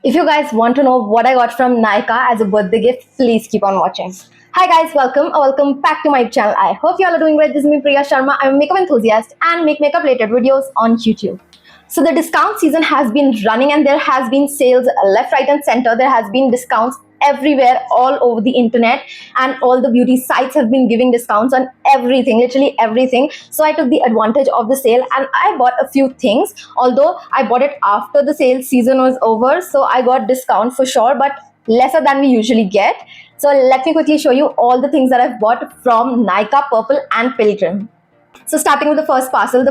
If you guys want to know what I got from Nykaa as a birthday gift, please keep on watching. Hi guys, welcome back to my channel. I hope you all are doing great. This is me, Priya Sharma. I'm a makeup enthusiast and make makeup related videos on YouTube. So the discount season has been running and there has been sales left, right and center. There has been discounts everywhere all over the internet, and all the beauty sites have been giving discounts on everything, literally everything. So I took the advantage of the sale and I bought a few things, although I bought it after the sale season was over, so I got discount for sure, but lesser than we usually get. So let me quickly show you all the things that I've bought from Nykaa, Purplle and Pilgrim. So starting with the first parcel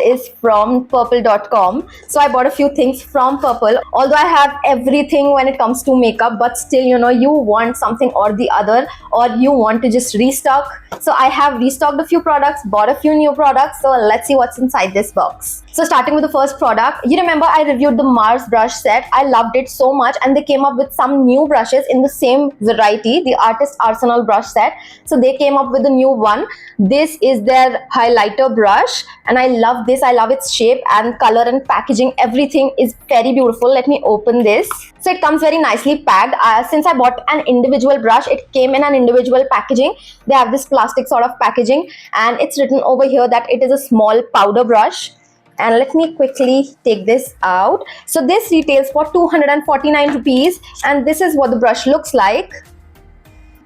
is from purplle.com. So I bought a few things from Purplle. Although I have everything when it comes to makeup, but still, you want something or the other, or you want to just restock. So I have restocked a few products, bought a few new products. So let's see what's inside this box. So starting with the first product, you remember I reviewed the Mars brush set. I loved it so much, and they came up with some new brushes in the same variety, the Artist Arsenal brush set. So they came up with a new one. This is their highlighter brush and I love this. I love its shape and color and packaging. Everything is very beautiful. Let me open this. So it comes very nicely packed. Since I bought an individual brush, it came in an individual packaging. They have this plastic sort of packaging and it's written over here that it is a small powder brush. And let me quickly take this out. So this retails for 249 rupees and this is what the brush looks like.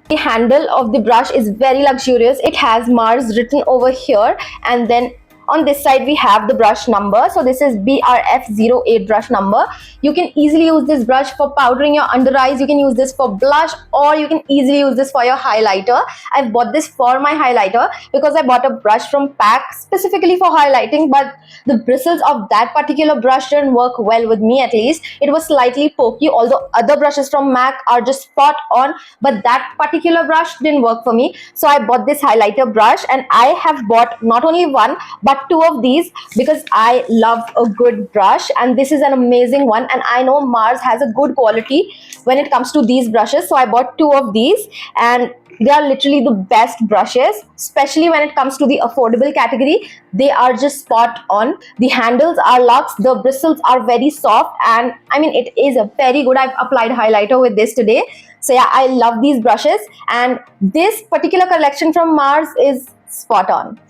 The handle of the brush is very luxurious. It has Mars written over here, and then on this side we have the brush number. So this is BRF08 brush number. You can easily use this brush for powdering your under eyes. You can use this for blush, or you can easily use this for your highlighter. I've bought this for my highlighter because I bought a brush from PAC specifically for highlighting, but the bristles of that particular brush didn't work well with me. At least it was slightly pokey, although other brushes from MAC are just spot on, but that particular brush didn't work for me. So I bought this highlighter brush, and I have bought not only one but two of these because I love a good brush, and this is an amazing one. And I know Mars has a good quality when it comes to these brushes, so I bought two of these, and they are literally the best brushes, especially when it comes to the affordable category. They are just spot on. The handles are luxe, the bristles are very soft, and I mean it is a very good. I've applied highlighter with this today. So yeah, I love these brushes, and this particular collection from Mars is spot on.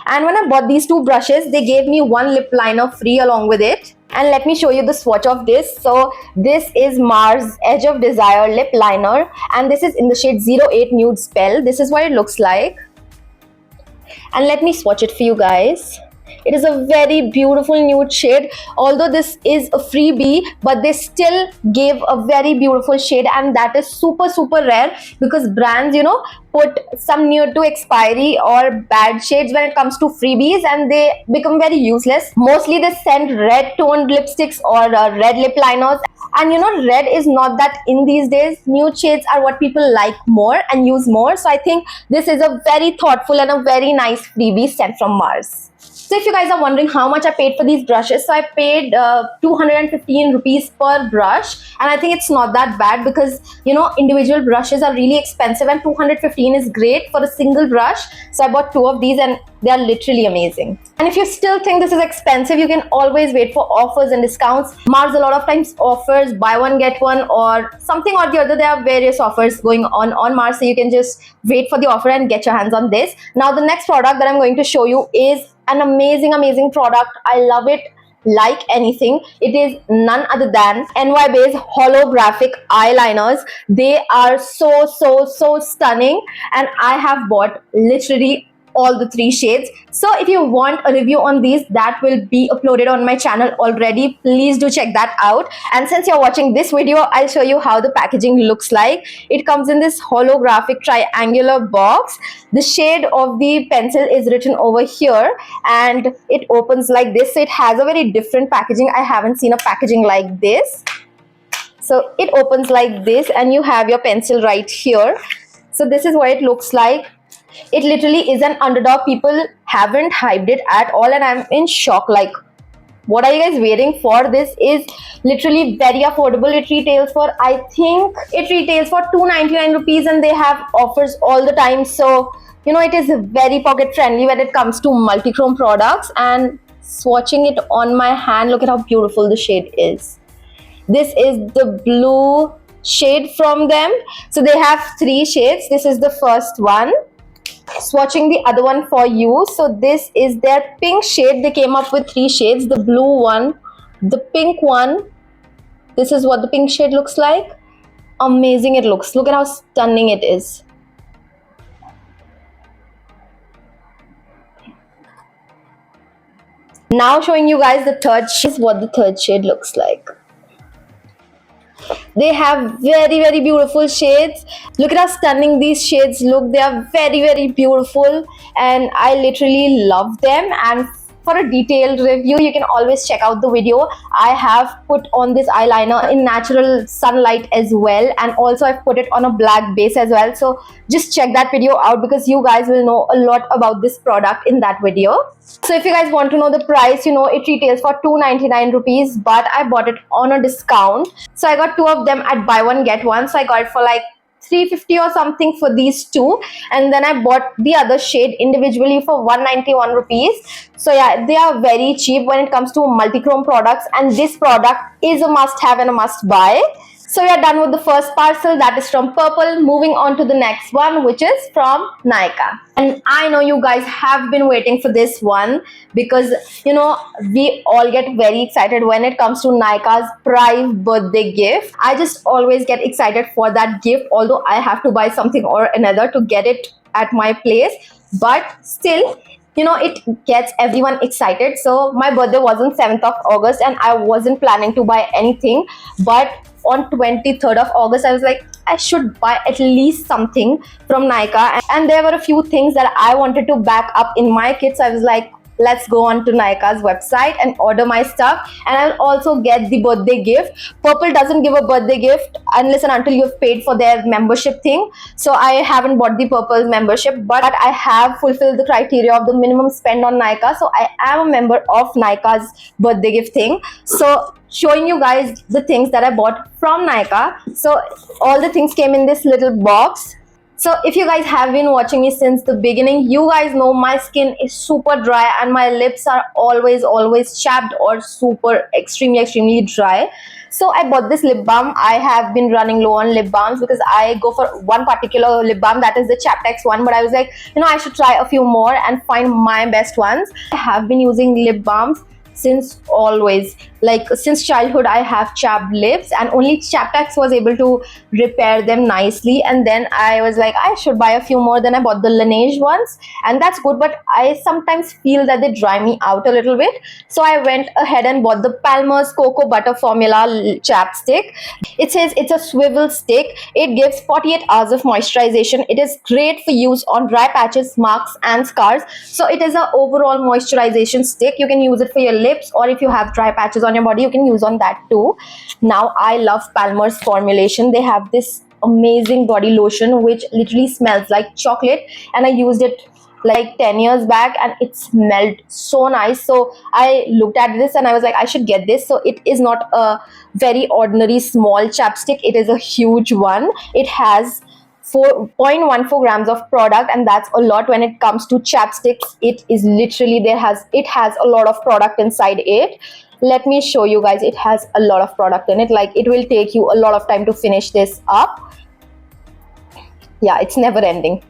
And when I bought these two brushes, they gave me one lip liner free along with it. And let me show you the swatch of this. So this is Mars Edge of Desire lip liner, and this is in the shade 08 Nude Spell. This is what it looks like, and let me swatch it for you guys. It is a very beautiful nude shade. Although this is a freebie, but they still gave a very beautiful shade, and that is super rare because brands, put some near to expiry or bad shades when it comes to freebies, and they become very useless. Mostly they send red toned lipsticks or red lip liners, and red is not that in these days. Nude shades are what people like more and use more. So I think this is a very thoughtful and a very nice freebie sent from Mars. So if you guys are wondering how much I paid for these brushes, so I paid 215 rupees per brush, and I think it's not that bad because individual brushes are really expensive, and 215 is great for a single brush. So I bought two of these and they are literally amazing. And if you still think this is expensive, you can always wait for offers and discounts. Mars a lot of times offers buy one get one or something or the other. There are various offers going on Mars, so you can just wait for the offer and get your hands on this. Now the next product that I'm going to show you is an amazing product. I love it like anything. It is none other than NY-based holographic eyeliners. They are so stunning, and I have bought literally all the three shades. So if you want a review on these, that will be uploaded on my channel already. Please do check that out. And since you're watching this video, I'll show you how the packaging looks like. It comes in this holographic triangular box. The shade of the pencil is written over here, and it opens like this. So it has a very different packaging. I haven't seen a packaging like this. So it opens like this, and you have your pencil right here. So this is what it looks like. It literally is an underdog. People haven't hyped it at all, and I'm in shock. Like, what are you guys waiting for? This is literally very affordable. It retails for, I think it retails for 299 rupees, and they have offers all the time. So it is very pocket friendly when it comes to multi-chrome products. And swatching it on my hand, look at how beautiful the shade is. This is the blue shade from them. So they have 3 shades. This is the first one. Swatching the other one for you. So this is their pink shade. They came up with 3 shades. The blue one, the pink one. This is what the pink shade looks like. Amazing it looks. Look at how stunning it is. Now showing you guys the third shade. This is what the third shade looks like. They have very beautiful shades. Look at how stunning these shades look. They are very beautiful, and I literally love them. And for a detailed review, you can always check out the video. I have put on this eyeliner in natural sunlight as well, and also I've put it on a black base as well. So just check that video out, because you guys will know a lot about this product in that video. So if you guys want to know the price, you know, it retails for 299 rupees, but I bought it on a discount. So I got 2 of them at buy one get one. So I got it for like 350 or something for these 2, and then I bought the other shade individually for 191 rupees. So yeah, they are very cheap when it comes to multi-chrome products, and this product is a must have and a must buy. So we are done with the first parcel, that is from Purple. Moving on to the next one, which is from Nykaa. And I know you guys have been waiting for this one, because you know, we all get very excited when it comes to Nykaa's Prive birthday gift. I just always get excited for that gift, although I have to buy something or another to get it at my place. But still, you know, it gets everyone excited. So my birthday was on 7th of August, and I wasn't planning to buy anything, but on 23rd of August I was like, I should buy at least something from Nykaa. And there were a few things that I wanted to back up in my kit. So I was like, let's go on to Nykaa's website and order my stuff, and I'll also get the birthday gift. Purple doesn't give a birthday gift unless and until you've paid for their membership thing. So I haven't bought the Purple membership, but I have fulfilled the criteria of the minimum spend on Nykaa. So I am a member of Nykaa's birthday gift thing. So showing you guys the things that I bought from Nykaa. So all the things came in this little box. So if you guys have been watching me since the beginning, you guys know my skin is super dry and my lips are always chapped or super extremely dry. So I bought this lip balm. I have been running low on lip balms because I go for one particular lip balm, that is the Chaptex one, but I was like, you know, I should try a few more and find my best ones. I have been using lip balms since always, like since childhood. I have chapped lips, and only Chaptex was able to repair them nicely. And then I was like, I should buy a few more. Then I bought the Laneige ones, and that's good, but I sometimes feel that they dry me out a little bit. So I went ahead and bought the Palmer's Cocoa Butter Formula chapstick. It says it's a swivel stick. It gives 48 hours of moisturization. It is great for use on dry patches, marks and scars. So it is an overall moisturization stick. You can use it for your lips, or if you have dry patches on your body, you can use on that too. Now I love Palmer's formulation. They have this amazing body lotion which literally smells like chocolate, and I used it like 10 years back and it smelled so nice. So I looked at this and I was like, I should get this. So it is not a very ordinary small chapstick, it is a huge one. It has 4.14 grams of product, and that's a lot when it comes to chapsticks. It is literally, it has a lot of product inside it. Let me show you guys. It has a lot of product in it. Like, it will take you a lot of time to finish this up. Yeah, it's never ending.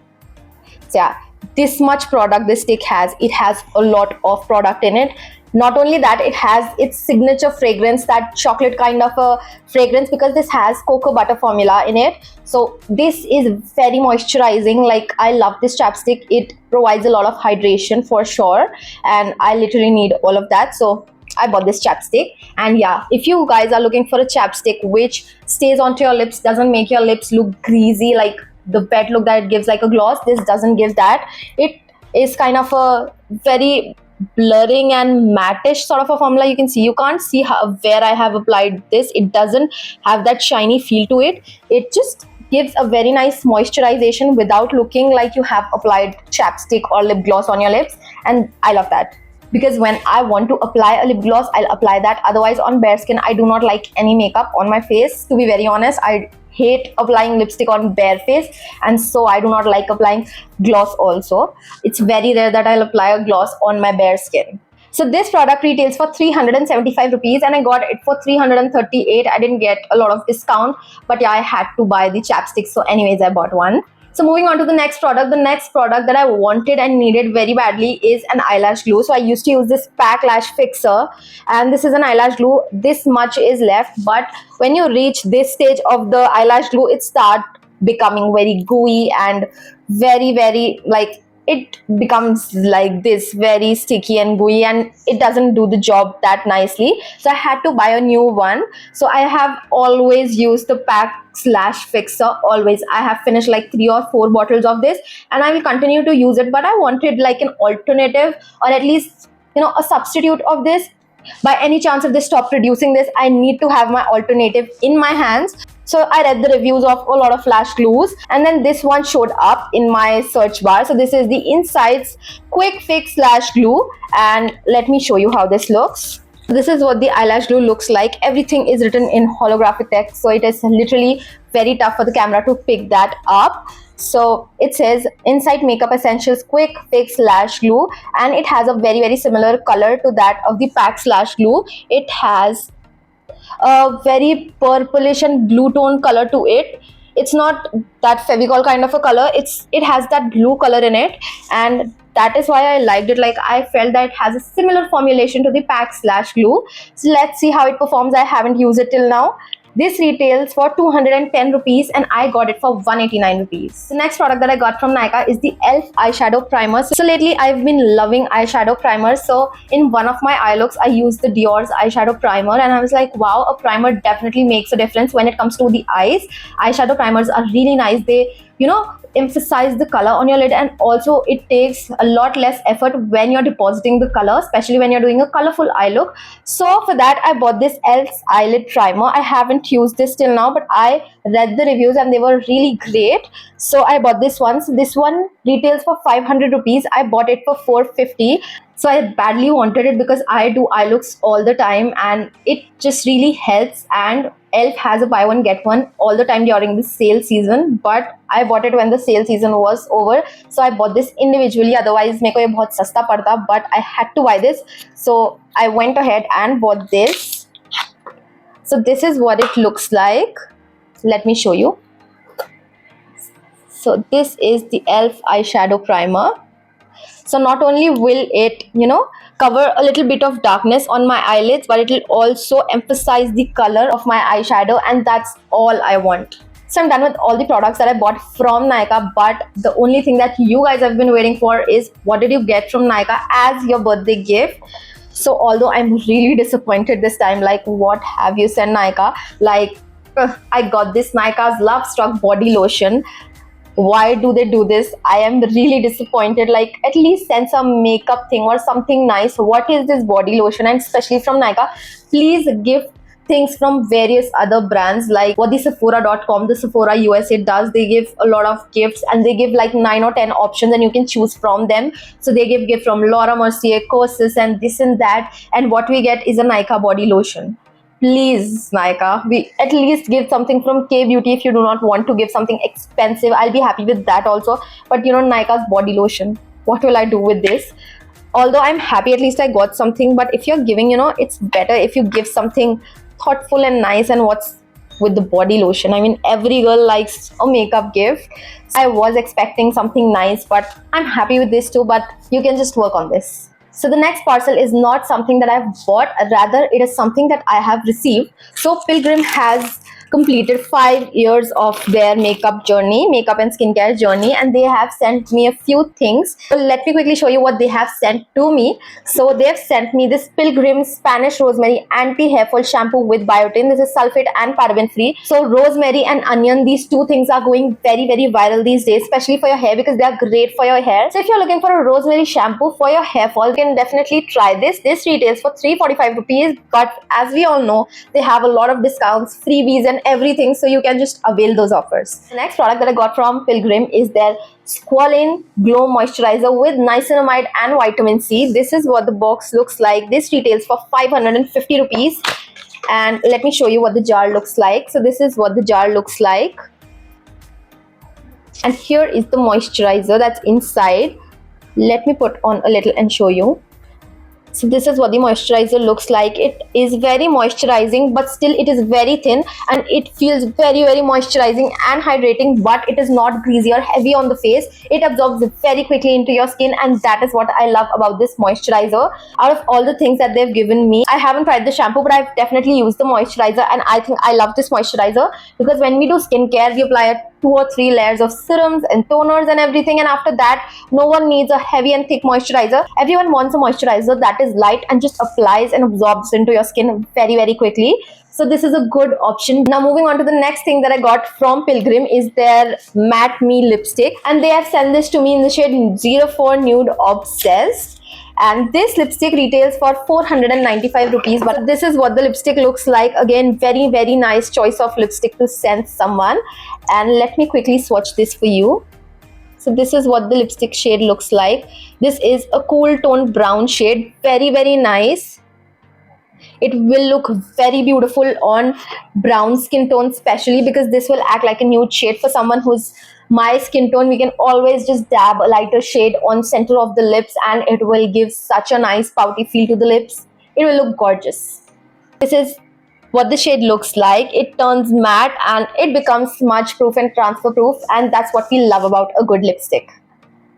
So yeah, this much product this stick has. It has a lot of product in it. Not only that, it has its signature fragrance, that chocolate kind of a fragrance, because this has cocoa butter formula in it. So this is very moisturizing. Like, I love this chapstick. It provides a lot of hydration for sure, and I literally need all of that. So I bought this chapstick. And yeah, if you guys are looking for a chapstick which stays onto your lips, doesn't make your lips look greasy, like the wet look that it gives like a gloss, this doesn't give that. It is kind of a very blurring and mattish sort of a formula. You can see, you can't see where I have applied this. It doesn't have that shiny feel to it. It just gives a very nice moisturization without looking like you have applied chapstick or lip gloss on your lips. And I love that, because when I want to apply a lip gloss, I'll apply that. Otherwise, on bare skin, I do not like any makeup on my face. To be very honest, I hate applying lipstick on bare face, and so I do not like applying gloss also. It's very rare that I'll apply a gloss on my bare skin. So this product retails for 375 rupees and I got it for 338. I didn't get a lot of discount, but yeah, I had to buy the chapstick. So anyways, I bought one. So moving on to the next product. The next product that I wanted and needed very badly is an eyelash glue. So I used to use this Pack Lash Fixer, and this is an eyelash glue. This much is left, but when you reach this stage of the eyelash glue, it starts becoming very gooey and very like, it becomes like this, very sticky and gooey, and it doesn't do the job that nicely. So I had to buy a new one. So I have always used the Pack Lash Fixer. Always. I have finished like 3 or 4 bottles of this and I will continue to use it, but I wanted like an alternative, or at least, you know, a substitute of this. By any chance, if they stop producing this, I need to have my alternative in my hands. So I read the reviews of a lot of lash glues, and then this one showed up in my search bar. So this is the Insights Quick Fix Lash Glue, and let me show you how this looks. This is what the eyelash glue looks like. Everything is written in holographic text, so it is literally very tough for the camera to pick that up. So it says Insight Makeup Essentials Quick Fix Lash Glue, and it has a very similar color to that of the Pack Lash Glue. It has a very purplish and blue tone color to it. It's not that Fevicol kind of a color. It has that blue color in it, and that is why I liked it. Like, I felt that it has a similar formulation to the Pack Lash Glue. So let's see how it performs. I haven't used it till now. This retails for 210 rupees and I got it for 189 rupees. The next product that I got from Nykaa is the e.l.f. eyeshadow primer. So lately I've been loving eyeshadow primers. So in one of my eye looks, I used the Dior's eyeshadow primer and I was like, wow, a primer definitely makes a difference when it comes to the eyes. Eyeshadow primers are really nice. They, you know, emphasize the color on your lid, and also it takes a lot less effort when you're depositing the color, especially when you're doing a colorful eye look. So for that I bought this e.l.f. eyelid primer. I haven't used this till now, but I read the reviews and they were really great, so I bought this one. So this one retails for 500 rupees. I bought it for 450. So I badly wanted it because I do eye looks all the time and it just really helps, and e.l.f. has a buy one get one all the time during the sale season, but I bought it when the sale season was over. So I bought this individually, otherwise मेरे को ये बहुत सस्ता पड़ता, but I had to buy this. So I went ahead and bought this. So this is what it looks like. Let me show you. So this is the e.l.f. eyeshadow primer. So not only will it, you know, cover a little bit of darkness on my eyelids, but it will also emphasize the color of my eyeshadow, and that's all I want. So I'm done with all the products that I bought from Nykaa, but the only thing that you guys have been waiting for is, what did you get from Nykaa as your birthday gift? So although I'm really disappointed this time, like, what have you sent Nykaa? Like, I got this Nykaa's Love Struck body lotion. Why do they do this? I am really disappointed. Like, at least send some makeup thing or something nice. What is this body lotion? And especially from Nykaa, please give things from various other brands, like what the Sephora.com, the Sephora USA does. They give a lot of gifts and they give like 9 or 10 options and you can choose from them. So they give gift from Laura Mercier, Kosas, and this and that, and what we get is a Nykaa body lotion. Please, Nykaa, we at least give something from K Beauty. If you do not want to give something expensive, I'll be happy with that also. But you know, Nykaa's body lotion, what will I do with this? Although I'm happy, at least I got something. But if you're giving, you know, it's better if you give something thoughtful and nice. And what's with the body lotion? I mean, every girl likes a makeup gift. I was expecting something nice, but I'm happy with this too. But you can just work on this. So the next parcel is not something that I've bought, rather it is something that I have received. So Pilgrim has completed 5 years of their makeup journey, makeup and skincare journey, and they have sent me a few things. So let me quickly show you what they have sent to me. So they have sent me this Pilgrim Spanish Rosemary Anti-Hair Fall Shampoo with biotin. This is sulfate and paraben free. So rosemary and onion, these two things are going very viral these days, especially for your hair, because they are great for your hair. So if you're looking for a rosemary shampoo for your hair fall, you can definitely try this. This retails for 345 rupees, but as we all know, they have a lot of discounts, freebies and everything, so you can just avail those offers. The next product that I got from Pilgrim is their Squalane Glow Moisturizer with niacinamide and vitamin C. This is what the box looks like. This retails for 550 rupees. And let me show you what the jar looks like. So this is what the jar looks like. And here is the moisturizer that's inside. Let me put on a little and show you. So this is what the moisturizer looks like. It is very moisturizing, but still it is very thin and it feels very moisturizing and hydrating, but it is not greasy or heavy on the face. It absorbs very quickly into your skin, and that is what I love about this moisturizer. Out of all the things that they've given me, I haven't tried the shampoo, but I've definitely used the moisturizer, and I think I love this moisturizer because when we do skincare, we apply 2 or 3 layers of serums and toners and everything, and after that no one needs a heavy and thick moisturizer. Everyone wants a moisturizer that is light and just applies and absorbs into your skin very quickly. So this is a good option. Now moving on to the next thing that I got from Pilgrim is their Matte Me lipstick, and they have sent this to me in the shade 04 Nude Obsessed, and this lipstick retails for 495 rupees. But this is what the lipstick looks like. Again, very nice choice of lipstick to send someone. And let me quickly swatch this for you. So this is what the lipstick shade looks like. This is a cool tone brown shade, very nice. It will look very beautiful on brown skin tone, especially because this will act like a nude shade for someone who's my skin tone. We can always just dab a lighter shade on center of the lips and it will give such a nice pouty feel to the lips. It will look gorgeous. This is what the shade looks like. It turns matte and it becomes smudge proof and transfer proof, and that's what we love about a good lipstick.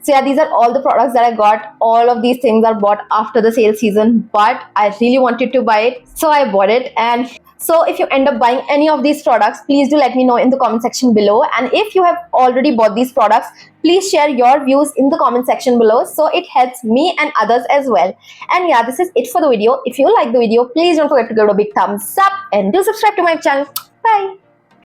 So yeah, these are all the products that I got. All of these things are bought after the sale season, but I really wanted to buy it, so I bought it. And so if you end up buying any of these products, please do let me know in the comment section below. And if you have already bought these products, please share your views in the comment section below, so it helps me and others as well. And yeah, this is it for the video. If you like the video, please don't forget to give it a big thumbs up and do subscribe to my channel. Bye.